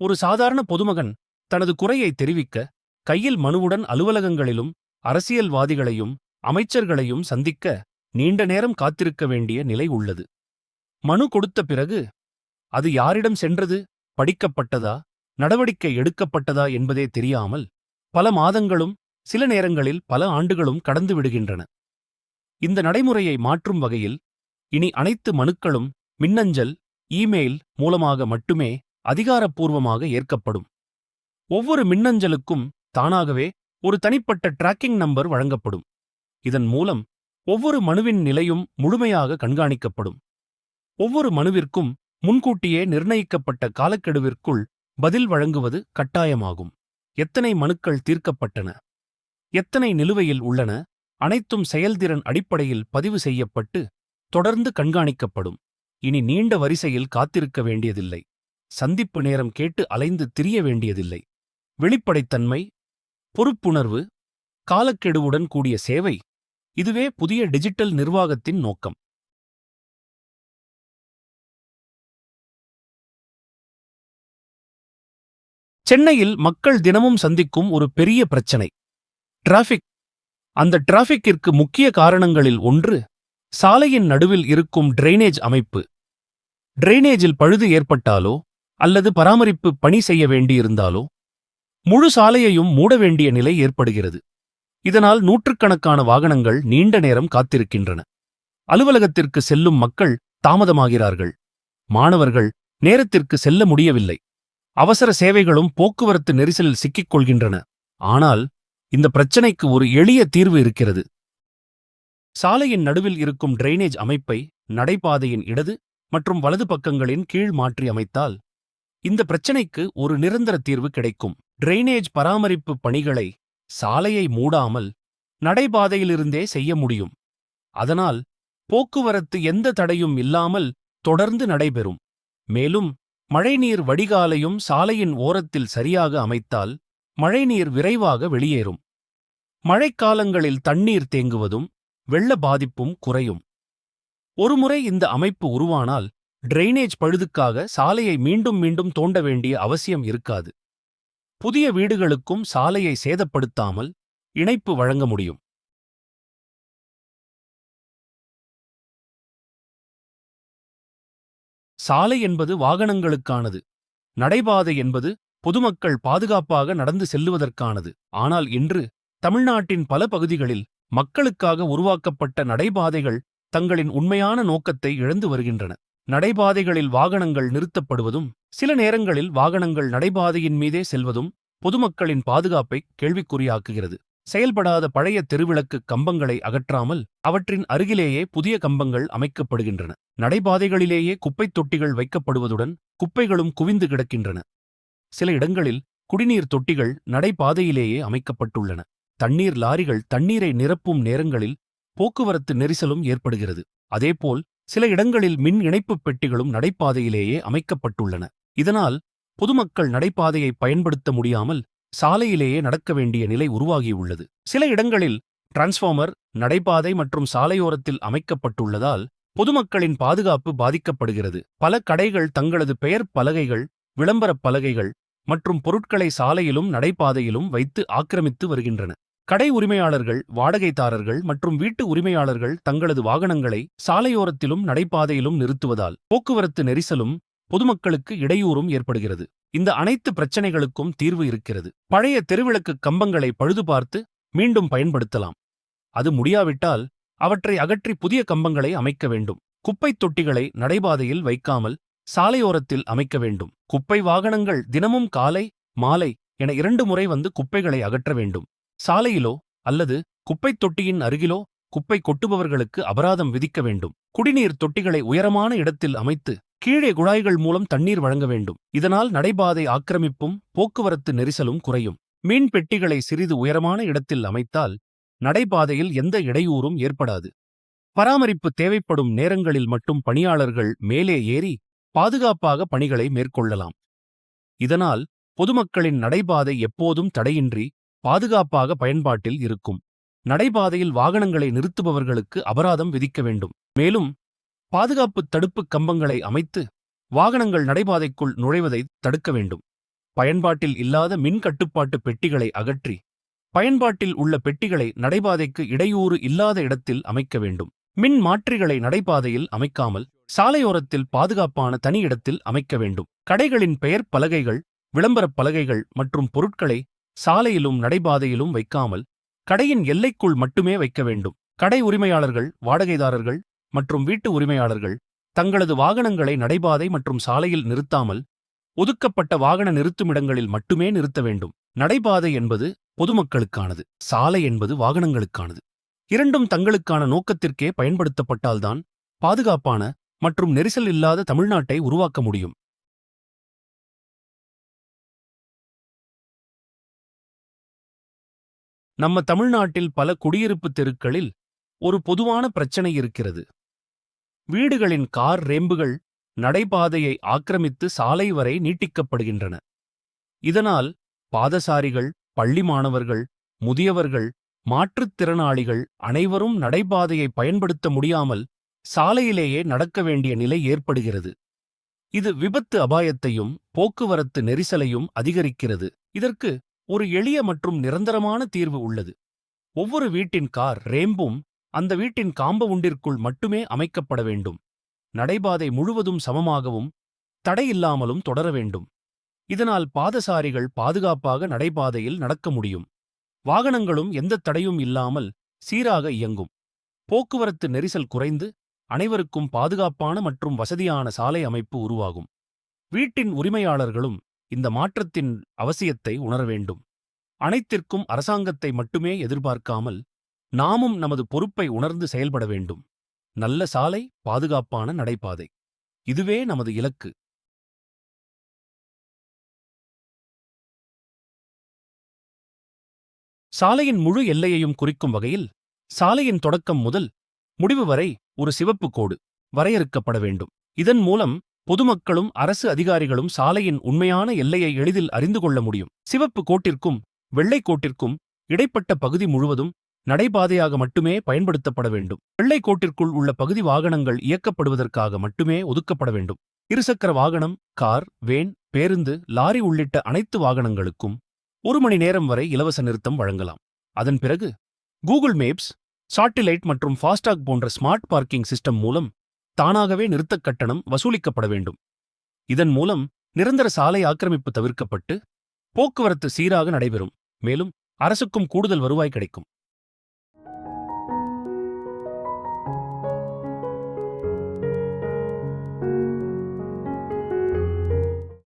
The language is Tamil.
ஒரு சாதாரண பொதுமகன் தனது குறையை தெரிவிக்க கையில் மனுவுடன் அலுவலகங்களிலும் அரசியல்வாதிகளையும் அமைச்சர்களையும் சந்திக்க நீண்ட நேரம் காத்திருக்க வேண்டிய நிலை உள்ளது. மனு கொடுத்த பிறகு அது யாரிடம் சென்றது, படிக்கப்பட்டதா, நடவடிக்கை எடுக்கப்பட்டதா என்பதே தெரியாமல் பல மாதங்களும் சில நேரங்களில் பல ஆண்டுகளும் கடந்து விடுகின்றன. இந்த நடைமுறையை மாற்றும் வகையில் இனி அனைத்து மனுக்களும் மின்னஞ்சல், இமெயில் மூலமாக மட்டுமே அதிகாரப்பூர்வமாக ஏற்கப்படும். ஒவ்வொரு மின்னஞ்சலுக்கும் தானாகவே ஒரு தனிப்பட்ட டிராக்கிங் நம்பர் வழங்கப்படும். இதன் மூலம் ஒவ்வொரு மனுவின் நிலையும் முழுமையாக கண்காணிக்கப்படும். ஒவ்வொரு மனுவிற்கும் முன்கூட்டியே நிர்ணயிக்கப்பட்ட காலக்கெடுவிற்குள் பதில் வழங்குவது கட்டாயமாகும். எத்தனை மனுக்கள் தீர்க்கப்பட்டன, எத்தனை நிலுவையில் உள்ளன, அனைத்தும் செயல்திறன் அடிப்படையில் பதிவு செய்யப்பட்டு தொடர்ந்து கண்காணிக்கப்படும். இனி நீண்ட வரிசையில் காத்திருக்க வேண்டியதில்லை. சந்திப்பு நேரம் கேட்டு அலைந்து திரிய வேண்டியதில்லை. வெளிப்படைத்தன்மை, பொறுப்புணர்வு, காலக்கெடுவுடன் கூடிய சேவை, இதுவே புதிய டிஜிட்டல் நிர்வாகத்தின் நோக்கம். சென்னையில் மக்கள் தினமும் சந்திக்கும் ஒரு பெரிய பிரச்சனை டிராஃபிக். அந்த டிராஃபிக்கிற்கு முக்கிய காரணங்களில் ஒன்று சாலையின் நடுவில் இருக்கும் டிரைனேஜ் அமைப்பு. டிரைனேஜில் பழுது ஏற்பட்டாலோ அல்லது பராமரிப்பு பணி செய்ய வேண்டியிருந்தாலோ முழு சாலையையும் மூட வேண்டிய நிலை ஏற்படுகிறது. இதனால் நூற்றுக்கணக்கான வாகனங்கள் நீண்ட நேரம் காத்திருக்கின்றன. அலுவலகத்திற்கு செல்லும் மக்கள் தாமதமாகிறார்கள். மாணவர்கள் நேரத்திற்கு செல்ல முடியவில்லை. அவசர சேவைகளும் போக்குவரத்து நெரிசலில் சிக்கிக் கொள்கின்றன. ஆனால் இந்த பிரச்சினைக்கு ஒரு எளிய தீர்வு இருக்கிறது. சாலையின் நடுவில் இருக்கும் டிரைனேஜ் அமைப்பை நடைபாதையின் இடது மற்றும் வலது பக்கங்களின் கீழ் மாற்றி அமைத்தால் இந்த பிரச்சினைக்கு ஒரு நிரந்தர தீர்வு கிடைக்கும். டிரைனேஜ் பராமரிப்பு பணிகளை சாலையை மூடாமல் நடைபாதையிலிருந்தே செய்ய முடியும். அதனால் போக்குவரத்து எந்த தடையும் இல்லாமல் தொடர்ந்து நடைபெறும். மேலும் மழைநீர் வடிகாலையும் சாலையின் ஓரத்தில் சரியாக அமைத்தால் மழைநீர் விரைவாக வெளியேறும். மழைக்காலங்களில் தண்ணீர் தேங்குவதும் வெள்ள பாதிப்பும் குறையும். ஒருமுறை இந்த அமைப்பு உருவானால் டிரைனேஜ் பழுதுக்காக சாலையை மீண்டும் மீண்டும் தோண்ட வேண்டிய அவசியம் இருக்காது. புதிய வீடுகளுக்கும் சாலையை சேதப்படுத்தாமல் இணைப்பு வழங்க முடியும். சாலை என்பது வாகனங்களுக்கானது. நடைபாதை என்பது பொதுமக்கள் பாதுகாப்பாக நடந்து செல்லுவதற்கானது. ஆனால் இன்று தமிழ்நாட்டின் பல பகுதிகளில் மக்களுக்காக உருவாக்கப்பட்ட நடைபாதைகள் தங்களின் உண்மையான நோக்கத்தை இழந்து வருகின்றன. நடைபாதைகளில் வாகனங்கள் நிறுத்தப்படுவதும் சில நேரங்களில் வாகனங்கள் நடைபாதையின் மீதே செல்வதும் பொதுமக்களின் பாதுகாப்பை கேள்விக்குறியாக்குகிறது. செயல்படாத பழைய தெருவிளக்கு கம்பங்களை அகற்றாமல் அவற்றின் அருகிலேயே புதிய கம்பங்கள் அமைக்கப்படுகின்றன. நடைபாதைகளிலேயே குப்பைத் தொட்டிகள் வைக்கப்படுவதுடன் குப்பைகளும் குவிந்து கிடக்கின்றன. சில இடங்களில் குடிநீர் தொட்டிகள் நடைபாதையிலேயே அமைக்கப்பட்டுள்ளன. தண்ணீர் லாரிகள் தண்ணீரை நிரப்பும் நேரங்களில் போக்குவரத்து நெரிசலும் ஏற்படுகிறது. அதேபோல் சில இடங்களில் மின் இணைப்புப் பெட்டிகளும் நடைபாதையிலேயே அமைக்கப்பட்டுள்ளன. இதனால் பொதுமக்கள் நடைபாதையை பயன்படுத்த முடியாமல் சாலையிலேயே நடக்க வேண்டிய நிலை உருவாகியுள்ளது. சில இடங்களில் டிரான்ஸ்ஃபார்மர் நடைபாதை மற்றும் சாலையோரத்தில் அமைக்கப்பட்டுள்ளதால் பொதுமக்களின் பாதுகாப்பு பாதிக்கப்படுகிறது. பல கடைகள் தங்களது பெயர் பலகைகள், விளம்பரப் பலகைகள் மற்றும் பொருட்களை சாலையிலும் நடைபாதையிலும் வைத்து ஆக்கிரமித்து வருகின்றன. கடை உரிமையாளர்கள், வாடகைதாரர்கள் மற்றும் வீட்டு உரிமையாளர்கள் தங்களது வாகனங்களை சாலையோரத்திலும் நடைபாதையிலும் நிறுத்துவதால் போக்குவரத்து நெரிசலும் பொதுமக்களுக்கு இடையூறும் ஏற்படுகிறது. இந்த அனைத்து பிரச்சினைகளுக்கும் தீர்வு இருக்கிறது. பழைய தெருவிளக்கு கம்பங்களை பழுதுபார்த்து மீண்டும் பயன்படுத்தலாம். அது முடியாவிட்டால் அவற்றை அகற்றி புதிய கம்பங்களை அமைக்க வேண்டும். குப்பைத் தொட்டிகளை நடைபாதையில் வைக்காமல் சாலையோரத்தில் அமைக்க வேண்டும். குப்பை வாகனங்கள் தினமும் காலை, மாலை என 2 முறை வந்து குப்பைகளை அகற்ற வேண்டும். சாலையிலோ அல்லது குப்பைத் தொட்டியின் அருகிலோ குப்பை கொட்டுபவர்களுக்கு அபராதம் விதிக்க வேண்டும். குடிநீர் தொட்டிகளை உயரமான இடத்தில் அமைத்து கீழே குழாய்கள் மூலம் தண்ணீர் வழங்க வேண்டும். இதனால் நடைபாதை ஆக்கிரமிப்பும் போக்குவரத்து நெரிசலும் குறையும். மீன் பெட்டிகளை சிறிது உயரமான இடத்தில் அமைத்தால் நடைபாதையில் எந்த இடையூறும் ஏற்படாது. பராமரிப்பு தேவைப்படும் நேரங்களில் மட்டும் பணியாளர்கள் மேலே ஏறி பாதுகாப்பாக பணிகளை மேற்கொள்ளலாம். இதனால் பொதுமக்களின் நடைபாதை எப்போதும் தடையின்றி பாதுகாப்பாக பயன்பாட்டில் இருக்கும். நடைபாதையில் வாகனங்களை நிறுத்துபவர்களுக்கு அபராதம் விதிக்க வேண்டும். மேலும் பாதுகாப்பு தடுப்பு கம்பங்களை அமைத்து வாகனங்கள் நடைபாதைக்குள் நுழைவதை தடுக்க வேண்டும். பயன்பாட்டில் இல்லாத மின் கட்டுப்பாட்டு பெட்டிகளை அகற்றி பயன்பாட்டில் உள்ள பெட்டிகளை நடைபாதைக்கு இடையூறு இல்லாத இடத்தில் அமைக்க வேண்டும். மின் மாற்றிகளை நடைபாதையில் அமைக்காமல் சாலையோரத்தில் பாதுகாப்பான தனி இடத்தில் அமைக்க வேண்டும். கடைகளின் பெயர் பலகைகள், விளம்பரப் பலகைகள் மற்றும் பொருட்களை சாலையிலும் நடைபாதையிலும் வைக்காமல் கடையின் எல்லைக்குள் மட்டுமே வைக்க வேண்டும். கடை உரிமையாளர்கள், வாடகைதாரர்கள் மற்றும் வீட்டு உரிமையாளர்கள் தங்களது வாகனங்களை நடைபாதை மற்றும் சாலையில் நிறுத்தாமல் ஒதுக்கப்பட்ட வாகன நிறுத்துமிடங்களில் மட்டுமே நிறுத்த வேண்டும். நடைபாதை என்பது பொதுமக்களுக்கானது, சாலை என்பது வாகனங்களுக்கானது. இரண்டும் தங்களுக்கான நோக்கத்திற்கே பயன்படுத்தப்பட்டால்தான் பாதுகாப்பான மற்றும் நெரிசல் இல்லாத தமிழ்நாட்டை உருவாக்க முடியும். நம்ம தமிழ்நாட்டில் பல குடியிருப்பு தெருக்களில் ஒரு பொதுவான பிரச்சனை இருக்கிறது. வீடுகளின் கார் ரேம்புகள் நடைபாதையை ஆக்கிரமித்து சாலை வரை நீட்டிக்கப்படுகின்றன. இதனால் பாதசாரிகள், பள்ளி மாணவர்கள், முதியவர்கள், மாற்றுத்திறனாளிகள் அனைவரும் நடைபாதையை பயன்படுத்த முடியாமல் சாலையிலேயே நடக்க வேண்டிய நிலை ஏற்படுகிறது. இது விபத்து அபாயத்தையும் போக்குவரத்து நெரிசலையும் அதிகரிக்கிறது. இதற்கு ஒரு எளிய மற்றும் நிரந்தரமான தீர்வு உள்ளது. ஒவ்வொரு வீட்டின் கார் ரேம்பும் அந்த வீட்டின் காம்பவுண்டிற்குள் மட்டுமே அமைக்கப்பட வேண்டும். நடைபாதை முழுவதும் சமமாகவும் தடையில்லாமலும் தொடர வேண்டும். இதனால் பாதசாரிகள் பாதுகாப்பாக நடைபாதையில் நடக்க முடியும். வாகனங்களும் எந்த தடையும் இல்லாமல் சீராக இயங்கும். போக்குவரத்து நெரிசல் குறைந்து அனைவருக்கும் பாதுகாப்பான மற்றும் வசதியான சாலை அமைப்பு உருவாகும். வீட்டின் உரிமையாளர்களும் இந்த மாற்றத்தின் அவசியத்தை உணர வேண்டும். அனைத்திற்கும் அரசாங்கத்தை மட்டுமே எதிர்பார்க்காமல் நாமும் நமது பொறுப்பை உணர்ந்து செயல்பட வேண்டும். நல்ல சாலை, பாதுகாப்பான நடைபாதை, இதுவே நமது இலக்கு. சாலையின் முழு எல்லையையும் குறிக்கும் வகையில் சாலையின் தொடக்கம் முதல் முடிவு வரை ஒரு சிவப்பு கோடு வரையறுக்கப்பட வேண்டும். இதன் மூலம் பொதுமக்களும் அரசு அதிகாரிகளும் சாலையின் உண்மையான எல்லையை எளிதில் அறிந்து கொள்ள முடியும். சிவப்பு கோட்டிற்கும் வெள்ளை கோட்டிற்கும் இடைப்பட்ட பகுதி முழுவதும் நடைபாதையாக மட்டுமே பயன்படுத்தப்பட வேண்டும். வெள்ளை கோட்டிற்குள் உள்ள பகுதி வாகனங்கள் இயக்கப்படுவதற்காக மட்டுமே ஒதுக்கப்பட வேண்டும். இருசக்கர வாகனம், கார், வேன், பேருந்து, லாரி உள்ளிட்ட அனைத்து வாகனங்களுக்கும் 1 மணி நேரம் வரை இலவச நிறுத்தம் வழங்கலாம். அதன் பிறகு கூகுள் மேப்ஸ், சாட்டிலைட் மற்றும் ஃபாஸ்டாக் போன்ற ஸ்மார்ட் பார்க்கிங் சிஸ்டம் மூலம் தானாகவே நிறுத்தக் கட்டணம் வசூலிக்கப்பட வேண்டும். இதன் மூலம் நிரந்தர சாலை ஆக்கிரமிப்பு தவிர்க்கப்பட்டு போக்குவரத்து சீராக நடைபெறும். மேலும் அரசுக்கும் கூடுதல் வருவாய் கிடைக்கும்.